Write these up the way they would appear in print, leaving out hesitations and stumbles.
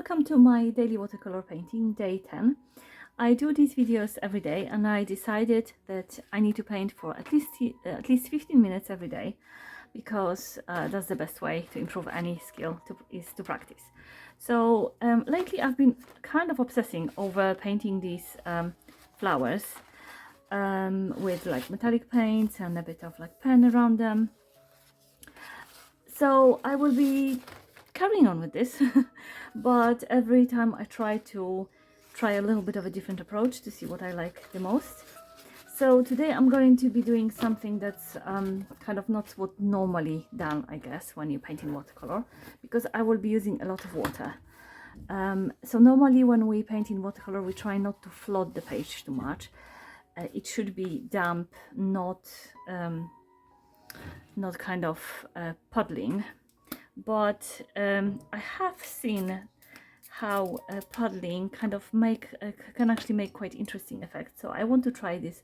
welcome to my daily watercolor painting, day 10. I do these videos every day and I decided that I need to paint for at least 15 minutes every day because that's the best way to improve any skill is to practice. So lately I've been kind of obsessing over painting these flowers with like metallic paints and a bit of like pen around them. So I will be carrying on with this but every time I try a little bit of a different approach to see what I like the most. So today I'm going to be doing something that's kind of not what normally done, I guess, when you paint in watercolor, because I will be using a lot of water. So normally when we paint in watercolor we try not to flood the page too much. It should be damp, not kind of puddling. But I have seen how puddling kind of can actually make quite interesting effects. So I want to try this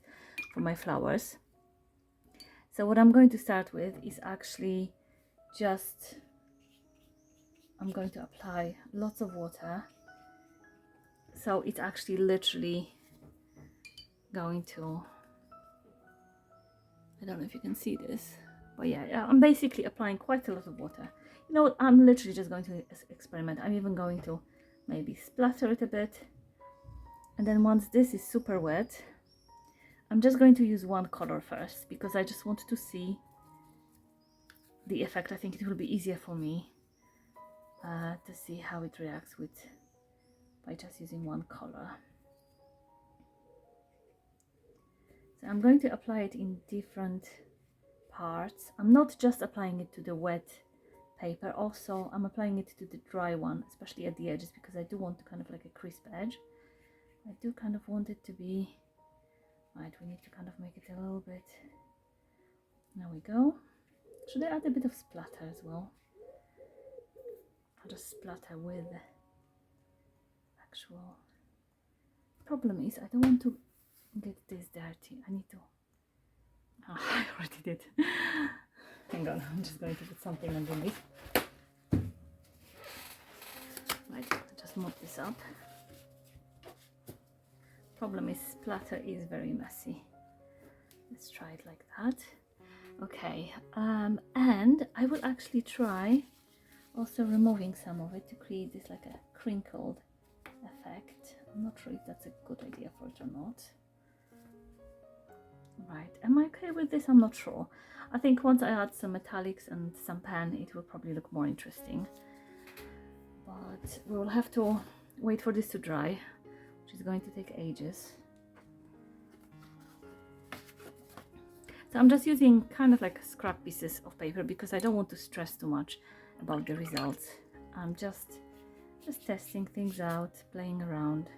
for my flowers. So what I'm going to start with is actually I'm going to apply lots of water. So it's actually literally going to, I don't know if you can see this, but yeah, I'm basically applying quite a lot of water. You know what, I'm literally just going to experiment. I'm even going to maybe splatter it a bit. And then once this is super wet, I'm just going to use one color first because I just want to see the effect. I think it will be easier for me to see how it reacts by just using one color. So I'm going to apply it in different parts. I'm not just applying it to the wet paper, also I'm applying it to the dry one, especially at the edges, because I do want to kind of like a crisp edge. I do kind of want it to be right. We need to kind of make it a little bit. There we go. Should I add a bit of splatter as well? I'll just splatter with actual. Problem is I don't want to get this dirty. I need to. Oh, I already did. Hang on, I'm just going to put something underneath. Right, just mop this up. Problem is splatter is very messy. Let's try it like that. Okay, and I will actually try also removing some of it to create this like a crinkled effect. I'm not sure if that's a good idea for it or not. Right, am I okay with this? I'm not sure. I think once I add some metallics and some pen, it will probably look more interesting. But we will have to wait for this to dry, which is going to take ages. So I'm just using kind of like scrap pieces of paper because I don't want to stress too much about the results. I'm just testing things out, playing around.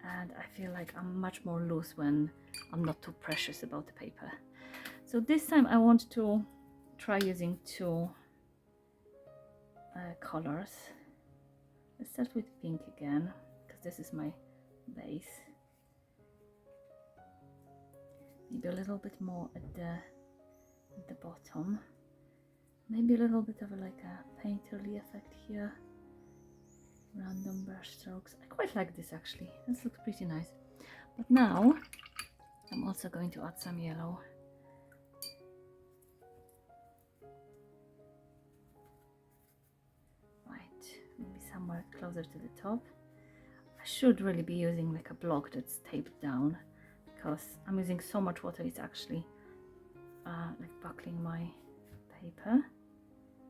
And I feel like I'm much more loose when I'm not too precious about the paper. So this time I want to try using two colors. Let's start with pink again, because this is my base. Maybe a little bit more at the bottom. Maybe a little bit of like a painterly effect here. Random brush strokes. I quite like this actually. This looks pretty nice. But now I'm also going to add some yellow. Right, maybe somewhere closer to the top. I should really be using like a block that's taped down because I'm using so much water it's actually like buckling my paper.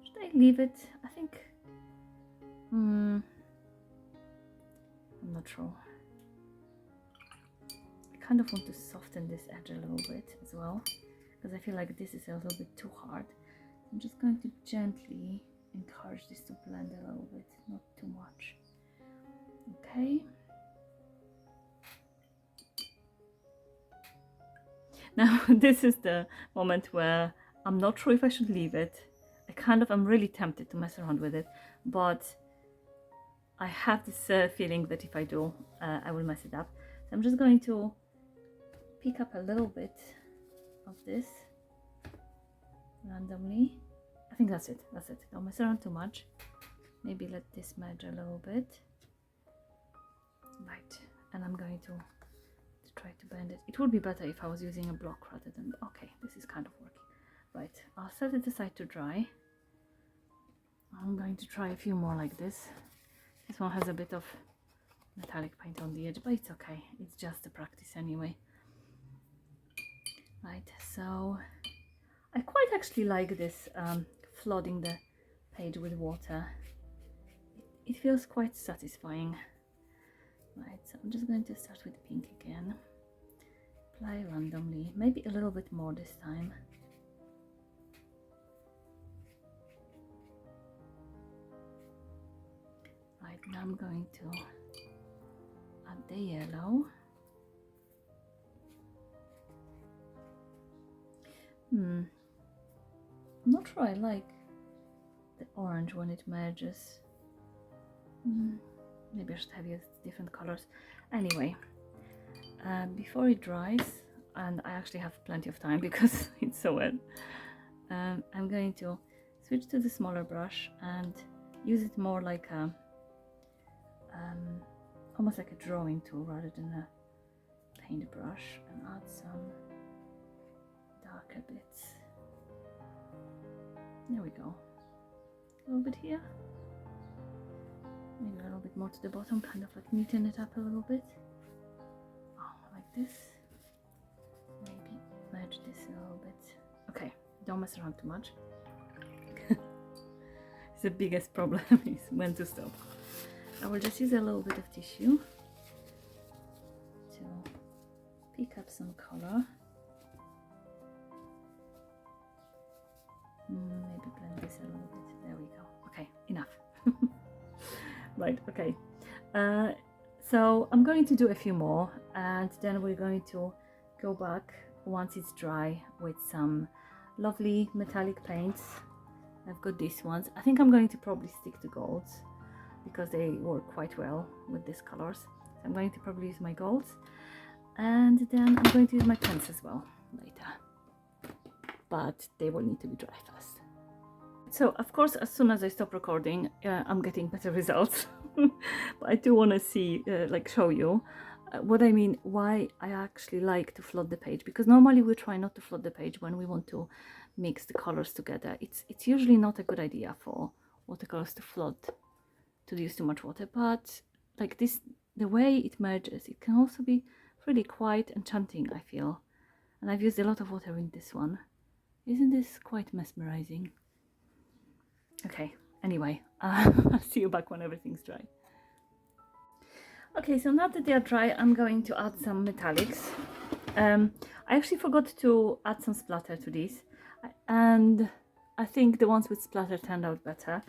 Should I leave it? I think I'm not sure. I kind of want to soften this edge a little bit as well because I feel like this is a little bit too hard. I'm just going to gently encourage this to blend a little bit, not too much. Okay. Now this is the moment where I'm not sure if I should leave it. I'm really tempted to mess around with it, but I have this feeling that if I do, I will mess it up. So I'm just going to pick up a little bit of this randomly. I think that's it. Don't mess around too much. maybe let this merge a little bit. Right, and I'm going to try to bend it. It would be better if I was using a block rather than, okay, this is kind of working. Right, I'll set it aside to dry. I'm going to try a few more like this. This one has a bit of metallic paint on the edge, but it's okay. It's just a practice anyway. Right, so I quite actually like this flooding the page with water. It feels quite satisfying. Right, so I'm just going to start with pink again. Apply randomly, maybe a little bit more this time. Right, now I'm going to add the yellow. I'm not sure I like the orange when it merges. Maybe I should have used different colors. Anyway, before it dries, and I actually have plenty of time because it's so wet, I'm going to switch to the smaller brush and use it more like a almost like a drawing tool rather than a paintbrush, and add some darker bits. There we go. A little bit here. Maybe a little bit more to the bottom, kind of like neaten it up a little bit. Oh, like this. Maybe merge this a little bit. Okay, don't mess around too much. It's the biggest problem is when to stop. I will just use a little bit of tissue to pick up some color. Maybe blend this a little bit. There we go. Okay, enough. Right, okay. So I'm going to do a few more, and then we're going to go back once it's dry with some lovely metallic paints. I've got these ones. I think I'm going to probably stick to golds because they work quite well with these colors. So I'm going to probably use my golds, and then I'm going to use my pens as well later, but they will need to be dry first. So of course, as soon as I stop recording, I'm getting better results. But I do want to see, show you what I mean, why I actually like to flood the page, because normally we try not to flood the page when we want to mix the colors together. It's usually not a good idea for watercolors to flood, to use too much water, but like this, the way it merges, it can also be really quite enchanting, I feel. And I've used a lot of water in this one. Isn't this quite mesmerizing? Okay, anyway, I'll see you back when everything's dry. Okay, so now that they are dry, I'm going to add some metallics. I actually forgot to add some splatter to these, and I think the ones with splatter turned out better.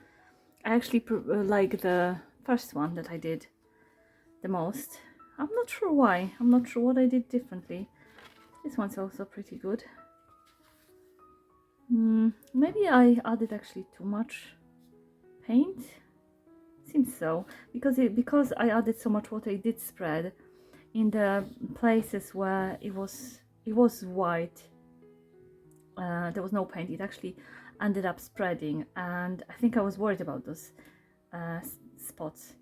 I actually like the first one that I did the most. I'm not sure why. I'm not sure what I did differently. This one's also pretty good. Maybe I added actually too much paint. Seems so, because I added so much water, it did spread in the places where it was white. There was no paint. It actually ended up spreading, and I think I was worried about those spots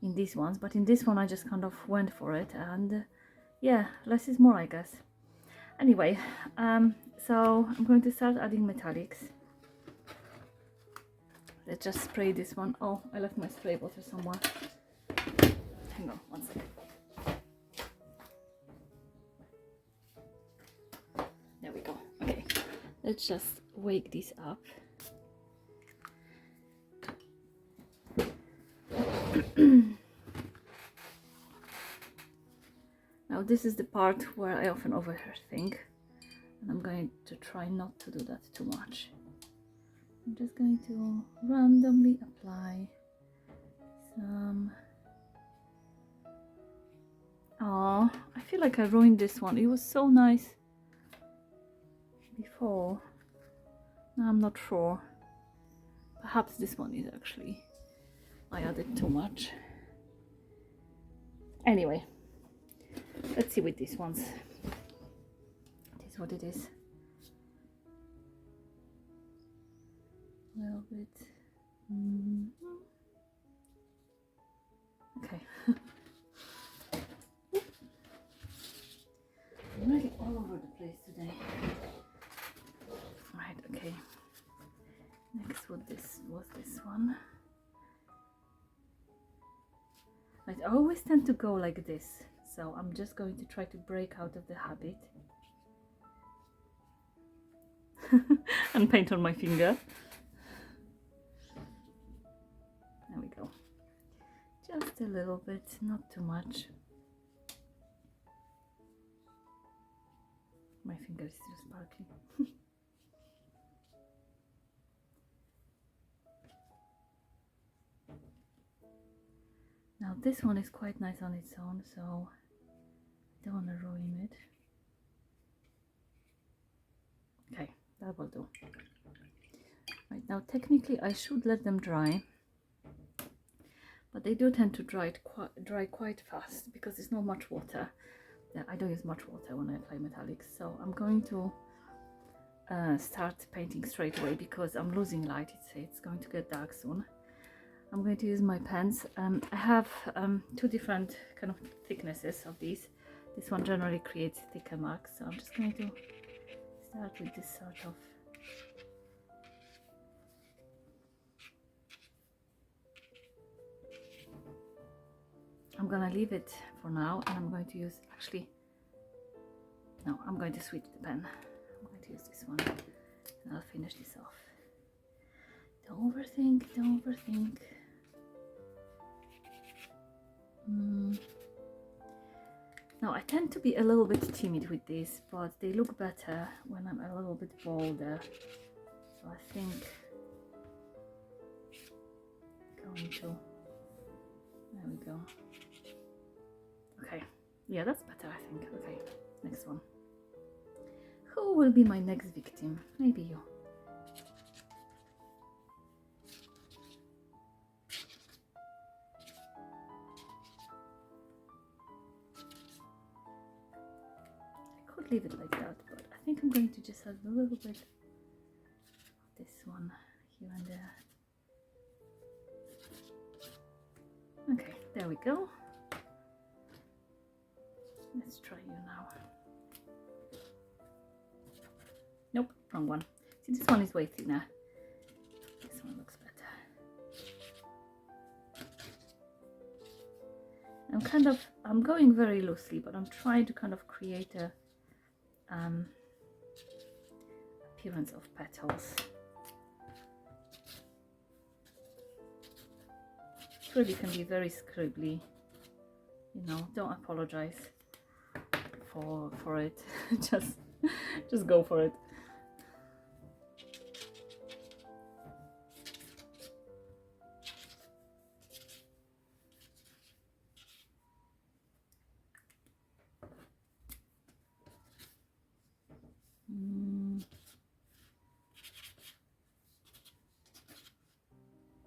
in these ones, but in this one I just kind of went for it, and yeah, less is more, I guess. Anyway, so I'm going to start adding metallics. Let's just spray this one. Oh, I left my spray bottle somewhere. Hang on one second. There we go. Okay, let's just wake this up. Now this is the part where I often overthink, and I'm going to try not to do that too much. I'm just going to randomly apply some. Oh, I feel like I ruined this one. It was so nice before. No, I'm not sure. Perhaps this one is actually, I added too much. Anyway, let's see with these ones. This is what it is. A little bit. Okay. I'm really all over the place today. Right, okay. Next was this one. Right, I always tend to go like this, so I'm just going to try to break out of the habit and paint on my finger. There we go. Just a little bit, not too much. My finger is still sparkling. Now this one is quite nice on its own, so I don't want to ruin it. Okay, that will do. Right, now technically I should let them dry, but they do tend to dry quite fast because there's not much water. I don't use much water when I apply metallics, so I'm going to start painting straight away because I'm losing light. It's going to get dark soon. I'm going to use my pens. I have two different kind of thicknesses of these. This one generally creates thicker marks, so I'm just going to start with this sort of I'm gonna leave it for now, and I'm going to use, actually, no, I'm going to switch the pen. I'm going to use this one, and I'll finish this off. Don't overthink, don't overthink. Now, I tend to be a little bit timid with these, but they look better when I'm a little bit bolder. So I think going to, there we go. Okay, yeah, that's better, I think. Okay, next one. Who will be my next victim? Maybe you. I could leave it like that, but I think I'm going to just have a little bit of this one here and there. Okay, there we go. Let's try you now. Nope, wrong one. See, this one is way thinner. This one looks better. I'm going very loosely, but I'm trying to kind of create a appearance of petals. It really can be very scribbly, you know, don't apologize for it. just go for it.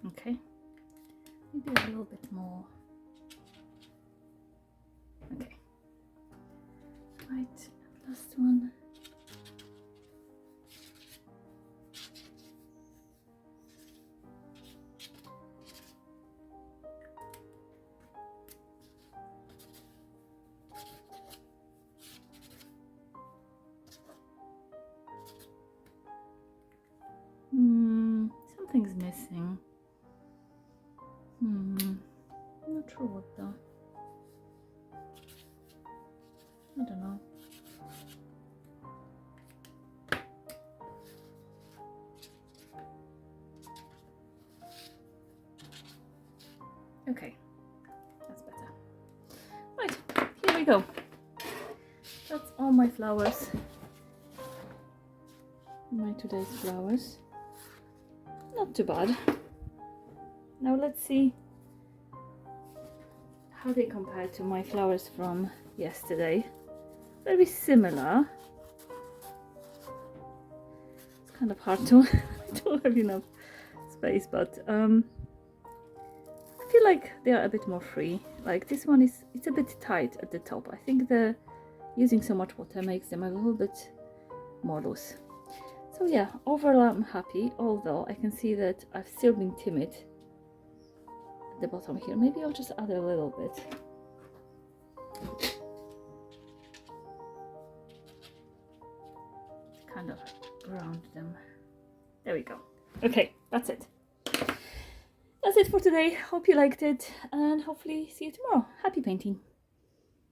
Okay, maybe a little bit more. Okay, right, last one. Something's missing. Not sure what though. I don't know. Okay, that's better. Right, here we go. That's all my flowers. My today's flowers. Not too bad. Now let's see how they compare to my flowers from yesterday. Very similar. It's kind of hard to I don't have enough space, but I feel like they are a bit more free. Like this one it's a bit tight at the top. I think the using so much water makes them a little bit more loose. So yeah, overall I'm happy, although I can see that I've still been timid the bottom here. Maybe I'll just add a little bit. Kind of round them. There we go. Okay, that's it. That's it for today. Hope you liked it, and hopefully see you tomorrow. Happy painting.